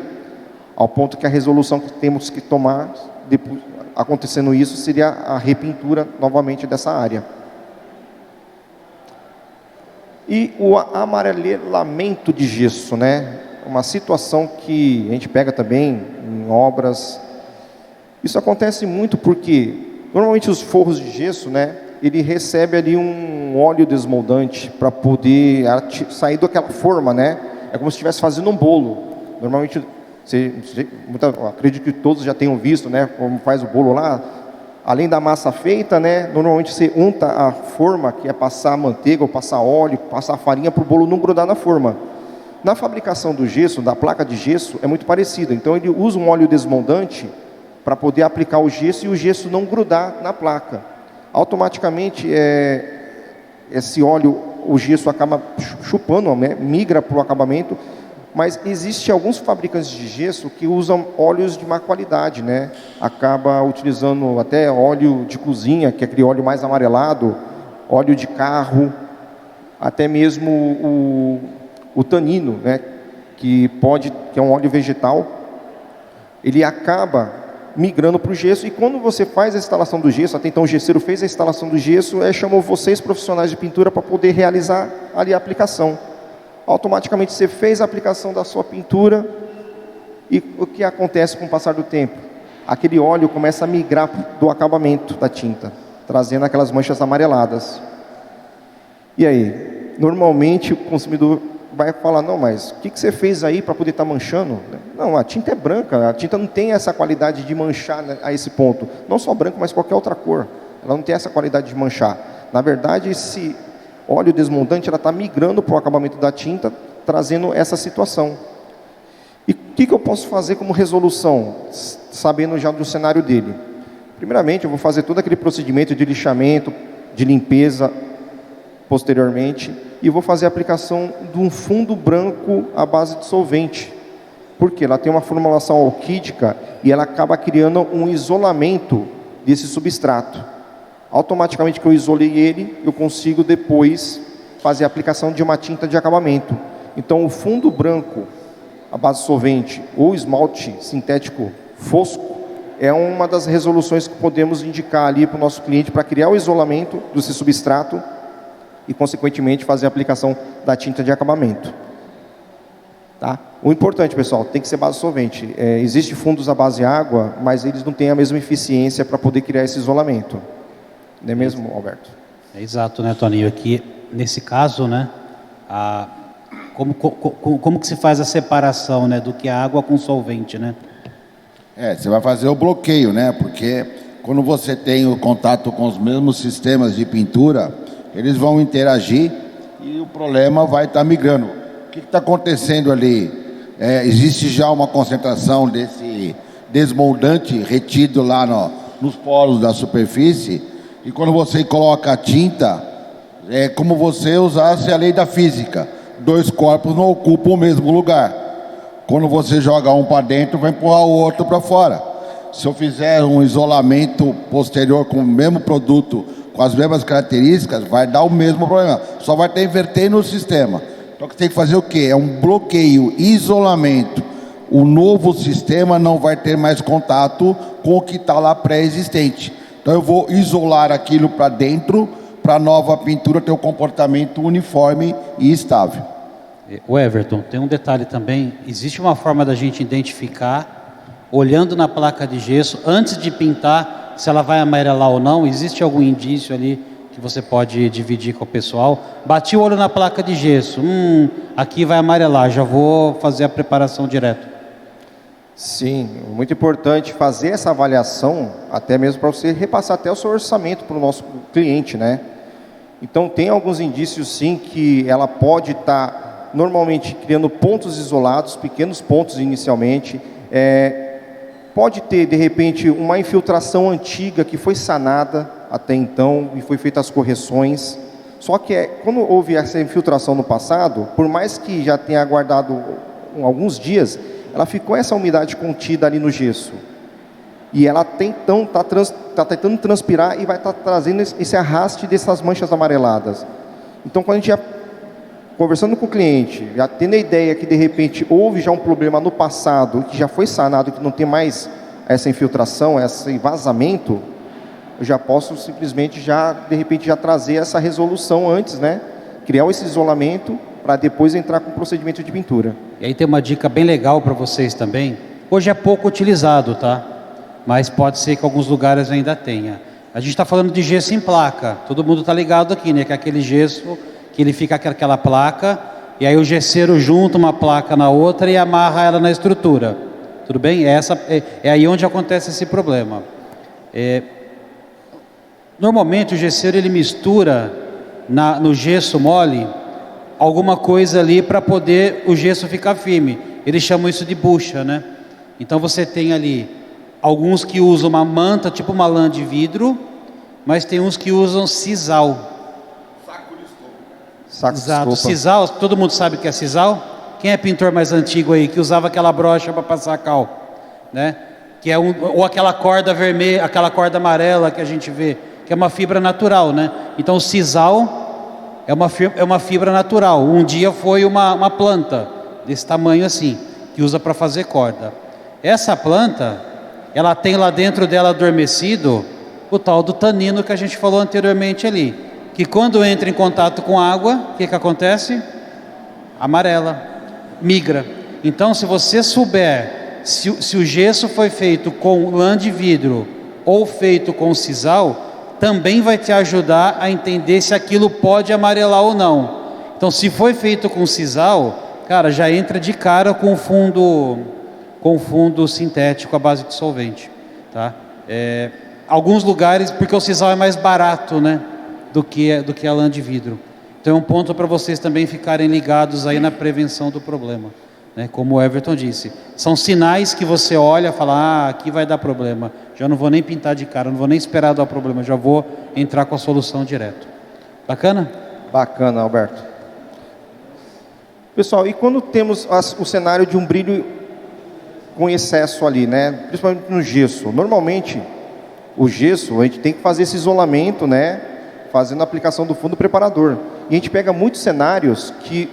S3: Ao ponto que a resolução que temos que tomar, depois, acontecendo isso, seria a repintura novamente dessa área. E o amarelamento de gesso, né? Uma situação que a gente pega também em obras. Isso acontece muito porque normalmente os forros de gesso, né, ele recebe ali um óleo desmoldante para poder sair daquela forma, né? É como se estivesse fazendo um bolo. Normalmente, acredito que todos já tenham visto, né, como faz o bolo lá. Além da massa feita, né, normalmente você unta a forma, que é passar manteiga ou passar óleo, passar farinha para o bolo não grudar na forma. Na fabricação do gesso, da placa de gesso, é muito parecido. Então ele usa um óleo desmoldante para poder aplicar o gesso e o gesso não grudar na placa. Automaticamente, esse óleo, o gesso acaba chupando, né, migra para o acabamento, mas existe alguns fabricantes de gesso que usam óleos de má qualidade, né? Acaba utilizando até óleo de cozinha, que é aquele óleo mais amarelado, óleo de carro, até mesmo o tanino, né, que é um óleo vegetal, ele acaba migrando para o gesso. E quando você faz a instalação do gesso, até então o gesseiro fez a instalação do gesso, chamou vocês, profissionais de pintura, para poder realizar ali a aplicação. Automaticamente você fez a aplicação da sua pintura, e o que acontece com o passar do tempo? Aquele óleo começa a migrar do acabamento da tinta, trazendo aquelas manchas amareladas. E aí? Normalmente o consumidor vai falar, não, mas o que você fez aí para poder estar manchando? Não, a tinta é branca, a tinta não tem essa qualidade de manchar, né, a esse ponto. Não só branco, mas qualquer outra cor. Ela não tem essa qualidade de manchar. Na verdade, esse óleo desmontante está migrando para o acabamento da tinta, trazendo essa situação. E o que eu posso fazer como resolução, sabendo já do cenário dele? Primeiramente, eu vou fazer todo aquele procedimento de lixamento, de limpeza, posteriormente, e vou fazer a aplicação de um fundo branco à base de solvente. Porque ela tem uma formulação alquídica e ela acaba criando um isolamento desse substrato. Automaticamente que eu isolei ele, eu consigo depois fazer a aplicação de uma tinta de acabamento. Então, o fundo branco à base de solvente ou esmalte sintético fosco é uma das resoluções que podemos indicar ali para o nosso cliente para criar o isolamento desse substrato e, consequentemente, fazer a aplicação da tinta de acabamento. Tá? O importante, pessoal, tem que ser base solvente. Existem fundos à base água, mas eles não têm a mesma eficiência para poder criar esse isolamento. Não é mesmo, Alberto?
S1: É exato, né, Toninho? Aqui, nesse caso, né, como que se faz a separação, né, do que é água com solvente, né?
S5: Você vai fazer o bloqueio, né? Porque quando você tem o contato com os mesmos sistemas de pintura, eles vão interagir e o problema vai estar migrando. O que está acontecendo ali? Existe já uma concentração desse desmoldante retido lá nos poros da superfície, e quando você coloca a tinta, é como você usasse a lei da física. 2 corpos não ocupam o mesmo lugar. Quando você joga um para dentro, vai empurrar o outro para fora. Se eu fizer um isolamento posterior com o mesmo produto, com as mesmas características, vai dar o mesmo problema. Só vai ter inverter no sistema. Então, você tem que fazer o quê? É um bloqueio, isolamento. O novo sistema não vai ter mais contato com o que está lá pré-existente. Então, eu vou isolar aquilo para dentro, para a nova pintura ter um comportamento uniforme e estável.
S1: O Everton, tem um detalhe também. Existe uma forma da gente identificar, olhando na placa de gesso, antes de pintar, se ela vai amarelar ou não? Existe algum indício ali que você pode dividir com o pessoal? Bati o olho na placa de gesso, aqui vai amarelar, já vou fazer a preparação direto.
S3: Sim, muito importante fazer essa avaliação, até mesmo para você repassar até o seu orçamento para o nosso cliente, né? Então, tem alguns indícios, sim, que ela pode estar normalmente criando pontos isolados, pequenos pontos inicialmente. Pode ter, de repente, uma infiltração antiga que foi sanada até então e foi feitas as correções. Só que quando houve essa infiltração no passado, por mais que já tenha aguardado alguns dias, ela ficou essa umidade contida ali no gesso. E ela então está tentando transpirar e vai estar trazendo esse arraste dessas manchas amareladas. Então, quando a gente já conversando com o cliente, já tendo a ideia que de repente houve já um problema no passado, que já foi sanado, que não tem mais essa infiltração, esse vazamento, eu já posso simplesmente de repente já trazer essa resolução antes, né? Criar esse isolamento para depois entrar com o procedimento de pintura.
S1: E aí tem uma dica bem legal para vocês também. Hoje é pouco utilizado, tá? Mas pode ser que alguns lugares ainda tenha. A gente está falando de gesso em placa. Todo mundo está ligado aqui, né? Que é aquele gesso que ele fica com aquela placa, e aí o gesseiro junta uma placa na outra e amarra ela na estrutura. Tudo bem? É aí onde acontece esse problema. Normalmente o gesseiro ele mistura no gesso mole alguma coisa ali para poder o gesso ficar firme. Eles chamam isso de bucha, né? Então você tem ali alguns que usam uma manta, tipo uma lã de vidro, mas tem uns que usam sisal. Exato, sisal, todo mundo sabe o que é sisal? Quem é pintor mais antigo aí, que usava aquela brocha para passar cal, né? Que é ou aquela corda vermelha, aquela corda amarela que a gente vê, que é uma fibra natural, né? Então o sisal é uma fibra natural. Um dia foi uma planta desse tamanho assim, que usa para fazer corda. Essa planta, ela tem lá dentro dela adormecido o tal do tanino que a gente falou anteriormente ali, que quando entra em contato com água, o que acontece? Amarela, migra. Então, se você souber se o gesso foi feito com lã de vidro ou feito com sisal, também vai te ajudar a entender se aquilo pode amarelar ou não. Então, se foi feito com sisal, cara, já entra de cara com fundo sintético à base de solvente, tá? Alguns lugares, porque o sisal é mais barato, né, do que a lã de vidro. Então é um ponto para vocês também ficarem ligados aí na prevenção do problema, né? Como o Everton disse, são sinais que você olha e fala, aqui vai dar problema, já não vou nem pintar de cara, não vou nem esperar dar problema, já vou entrar com a solução direto. Bacana?
S3: Bacana, Alberto. Pessoal, e quando temos o cenário de um brilho com excesso ali, né? Principalmente no gesso. Normalmente, o gesso, a gente tem que fazer esse isolamento, né? Fazendo a aplicação do fundo preparador. E a gente pega muitos cenários que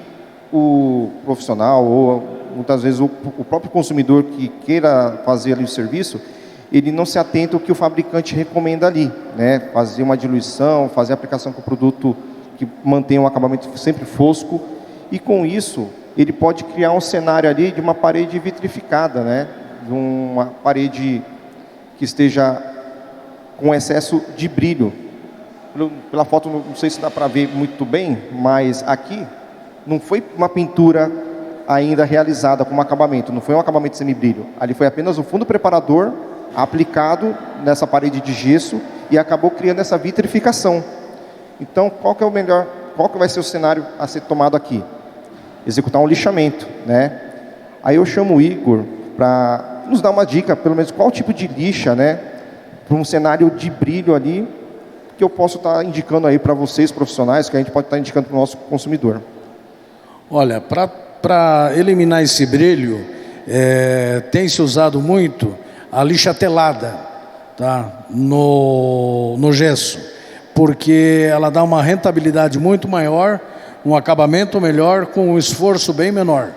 S3: o profissional, ou muitas vezes o próprio consumidor que queira fazer ali o serviço, ele não se atenta ao que o fabricante recomenda ali, né? Fazer uma diluição, fazer a aplicação com o produto que mantém um acabamento sempre fosco. E com isso, ele pode criar um cenário ali de uma parede vitrificada, né? De uma parede que esteja com excesso de brilho. Pela foto, não sei se dá para ver muito bem, mas aqui não foi uma pintura ainda realizada como acabamento, não foi um acabamento semibrilho. Ali foi apenas o fundo preparador aplicado nessa parede de gesso e acabou criando essa vitrificação. Então, qual que vai ser o cenário a ser tomado aqui? Executar um lixamento, né? Aí eu chamo o Igor para nos dar uma dica, pelo menos qual tipo de lixa, né? Para um cenário de brilho ali, que eu posso estar indicando aí para vocês, profissionais, que a gente pode estar indicando para o nosso consumidor.
S2: Olha, para eliminar esse brilho, tem se usado muito a lixa telada, tá? No gesso, porque ela dá uma rentabilidade muito maior, um acabamento melhor com um esforço bem menor.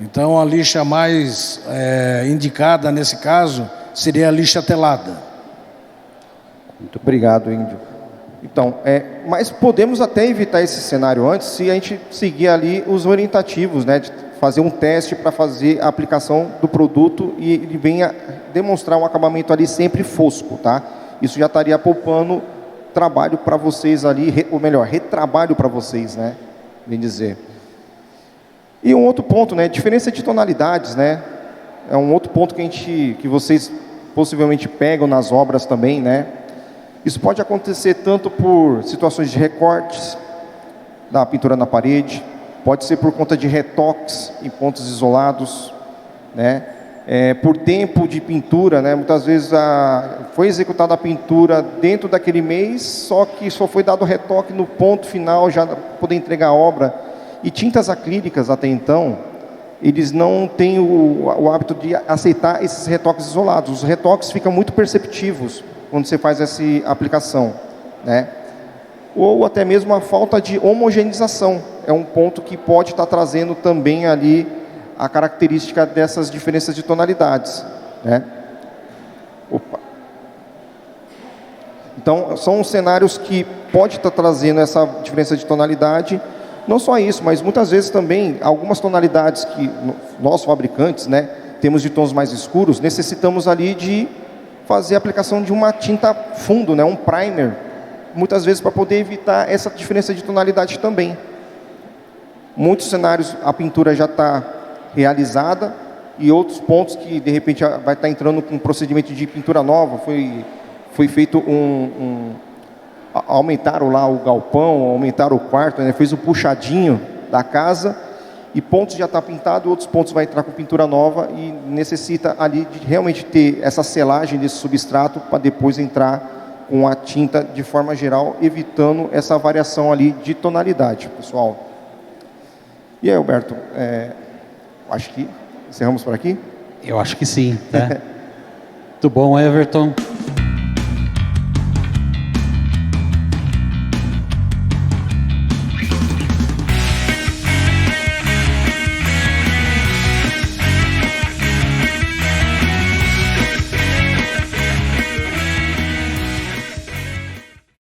S2: Então a lixa mais indicada nesse caso seria a lixa telada.
S3: Muito obrigado, Índio. Então, mas podemos até evitar esse cenário antes se a gente seguir ali os orientativos, né, de fazer um teste para fazer a aplicação do produto e ele venha demonstrar um acabamento ali sempre fosco, tá? Isso já estaria poupando trabalho para vocês ali, ou melhor, retrabalho para vocês, né? Bem dizer. E um outro ponto, né? Diferença de tonalidades, né? É um outro ponto que vocês possivelmente pegam nas obras também, né? Isso pode acontecer tanto por situações de recortes da pintura na parede, pode ser por conta de retoques em pontos isolados, né? Por tempo de pintura, né? Muitas vezes foi executada a pintura dentro daquele mês, só que só foi dado retoque no ponto final, já para poder entregar a obra. E tintas acrílicas, até então, eles não têm o hábito de aceitar esses retoques isolados. Os retoques ficam muito perceptivos quando você faz essa aplicação, né? Ou até mesmo a falta de homogeneização. É um ponto que pode estar trazendo também ali a característica dessas diferenças de tonalidades, né? Então, são cenários que pode estar trazendo essa diferença de tonalidade. Não só isso, mas muitas vezes também algumas tonalidades que nós fabricantes, né, temos de tons mais escuros, necessitamos ali de fazer a aplicação de uma tinta fundo, né, um primer, muitas vezes para poder evitar essa diferença de tonalidade também. Muitos cenários a pintura já está realizada e outros pontos que de repente vai estar entrando com um procedimento de pintura nova, foi feito aumentaram lá o galpão, aumentaram o quarto, né, fez o puxadinho da casa e pontos já está pintado, outros pontos vai entrar com pintura nova e necessita ali de realmente ter essa selagem desse substrato para depois entrar com a tinta de forma geral, evitando essa variação ali de tonalidade, pessoal. E aí, Alberto, acho que encerramos por aqui?
S1: Eu acho que sim, tá? Muito bom, Everton.